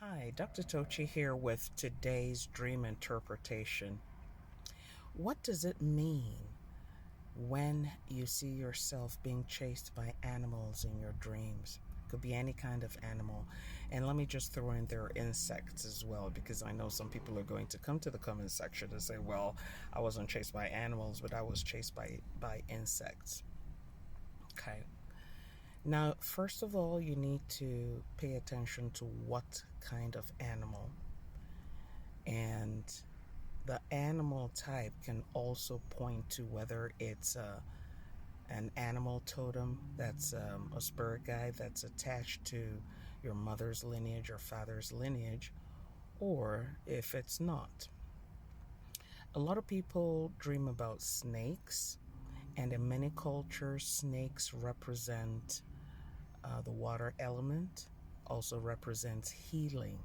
Hi, Dr. Tochi here with today's dream interpretation. What does it mean when you see yourself being chased by animals in your dreams? Could be any kind of animal. And let me just throw in there insects as well, because I know some people are going to come to the comment section and say, well, I wasn't chased by animals, but I was chased by insects. Okay. Now, first of all, you need to pay attention to what kind of animal. And the animal type can also point to whether it's an animal totem that's a spirit guide that's attached to your mother's lineage or father's lineage, or if it's not. A lot of people dream about snakes, and in many cultures, snakes represent the water element, also represents healing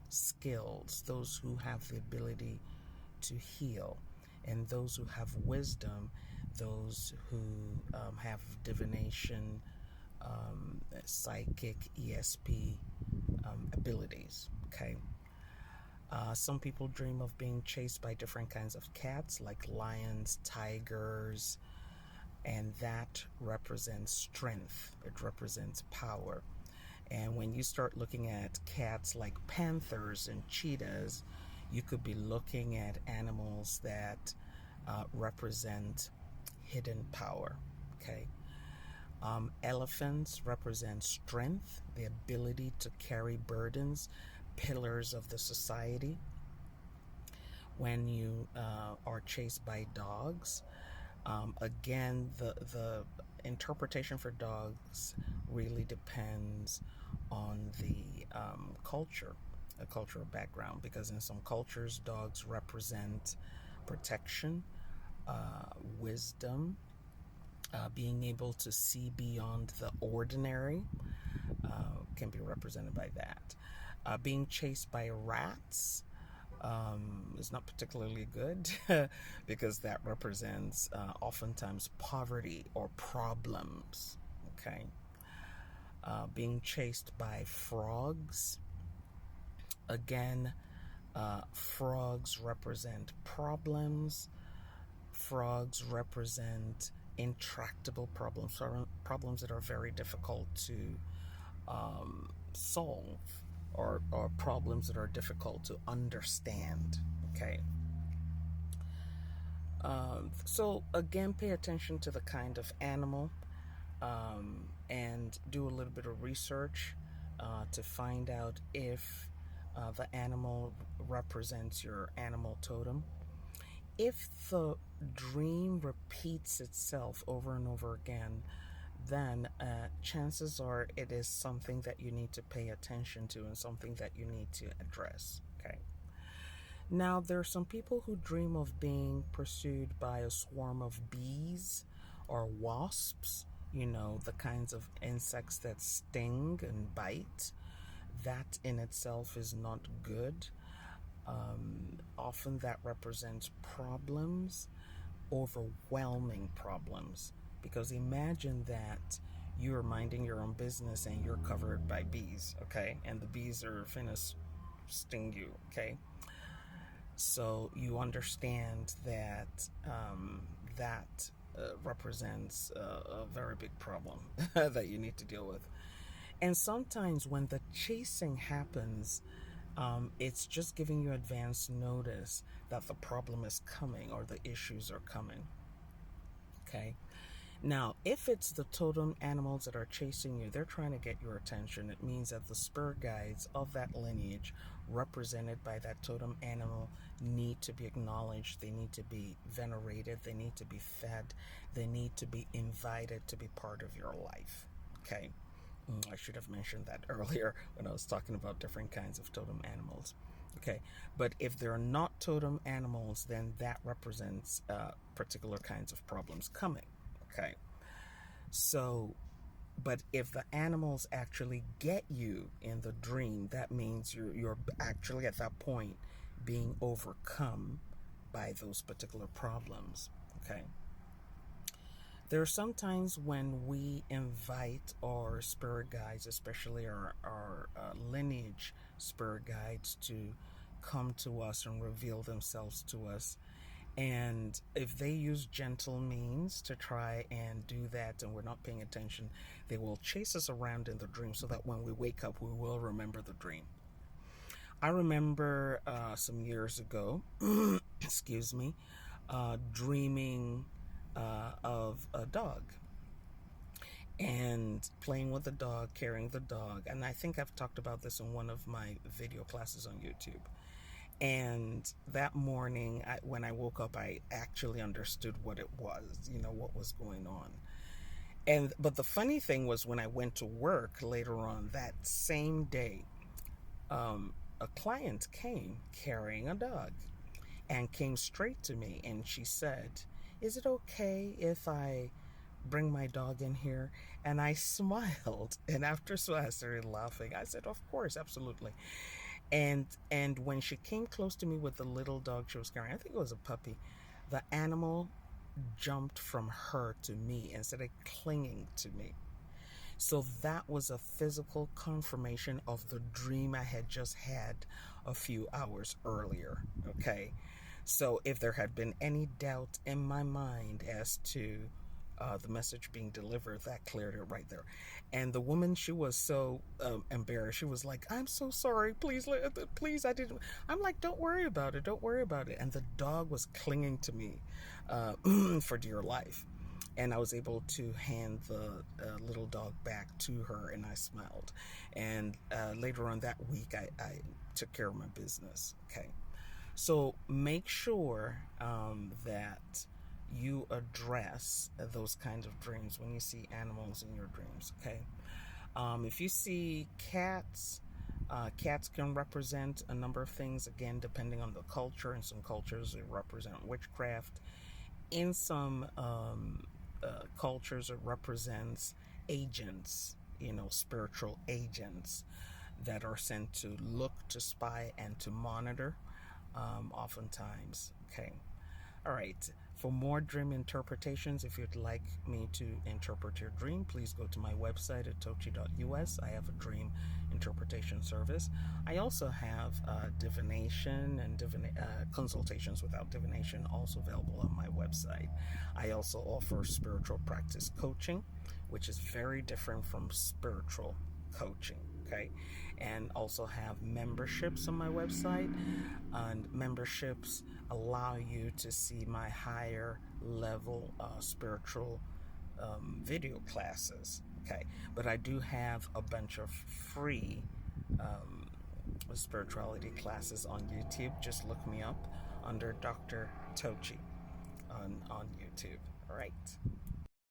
skills, those who have the ability to heal, and those who have wisdom, those who have divination, psychic, ESP abilities. Okay. Some people dream of being chased by different kinds of cats, like lions, tigers, and that represents strength. It represents power. And when you start looking at cats like panthers and cheetahs, you could be looking at animals that represent hidden power. Okay. Elephants represent strength, the ability to carry burdens, pillars of the society. When you are chased by dogs, again, the interpretation for dogs really depends on the culture, a cultural background, because in some cultures, dogs represent protection, wisdom, being able to see beyond the ordinary can be represented by that. Being chased by rats is not particularly good because that represents oftentimes poverty or problems. Okay. Being chased by frogs. Again, frogs represent problems. Frogs represent intractable problems, problems that are very difficult to solve, or problems that are difficult to understand. Okay. So again, pay attention to the kind of animal, and do a little bit of research to find out if the animal represents your animal totem. If the dream repeats itself over and over again, then chances are it is something that you need to pay attention to and something that you need to address. Okay. Now, there are some people who dream of being pursued by a swarm of bees or wasps, the kinds of insects that sting and bite. That in itself is not good. Often that represents problems, overwhelming problems. Because imagine that you're minding your own business and you're covered by bees, okay? And the bees are finna sting you, okay? So you understand that that represents a very big problem that you need to deal with. And sometimes when the chasing happens, it's just giving you advance notice that the problem is coming or the issues are coming. Okay. Now, if it's the totem animals that are chasing you, they're trying to get your attention. It means that the spirit guides of that lineage, represented by that totem animal, need to be acknowledged. They need to be venerated. They need to be fed. They need to be invited to be part of your life. Okay. I should have mentioned that earlier when I was talking about different kinds of totem animals. Okay, but if they're not totem animals, then that represents particular kinds of problems coming. Okay, so, but if the animals actually get you in the dream, that means you're actually at that point being overcome by those particular problems. Okay. There are some times when we invite our spirit guides, especially our lineage spirit guides, to come to us and reveal themselves to us. And if they use gentle means to try and do that and we're not paying attention, they will chase us around in the dream so that when we wake up, we will remember the dream. I remember some years ago, excuse me, dreaming of a dog and playing with the dog, carrying the dog. And I think I've talked about this in one of my video classes on YouTube. And that morning, when I woke up, I actually understood what it was, what was going on. But the funny thing was when I went to work later on that same day, a client came carrying a dog and came straight to me, and she said, "Is it okay if I bring my dog in here?" And I smiled, and after I started laughing. I said, "Of course, absolutely." And when she came close to me with the little dog she was carrying, I think it was a puppy, the animal jumped from her to me instead of clinging to me. So that was a physical confirmation of the dream I had just had a few hours earlier. Okay. So if there had been any doubt in my mind as to the message being delivered, that cleared it right there. And the woman, she was so embarrassed. She was like, "I'm so sorry. Please, please, I didn't." I'm like, "Don't worry about it. Don't worry about it." And the dog was clinging to me for dear life. And I was able to hand the little dog back to her, and I smiled. And later on that week, I took care of my business. Okay. So make sure that you address those kinds of dreams when you see animals in your dreams. Okay. If you see cats, cats can represent a number of things, again, depending on the culture. In some cultures, they represent witchcraft. In some cultures, it represents agents, spiritual agents that are sent to look, to spy, and to monitor, oftentimes. Okay. All right. For more dream interpretations, if you'd like me to interpret your dream, please go to my website at tochi.us. I have a dream interpretation service. I also have divination and consultations without divination also available on my website. I also offer spiritual practice coaching, which is very different from spiritual coaching. Okay. And also have memberships on my website, and memberships allow you to see my higher level spiritual video classes. Okay. But I do have a bunch of free spirituality classes on YouTube. Just look me up under Dr. Tochi on YouTube. All right.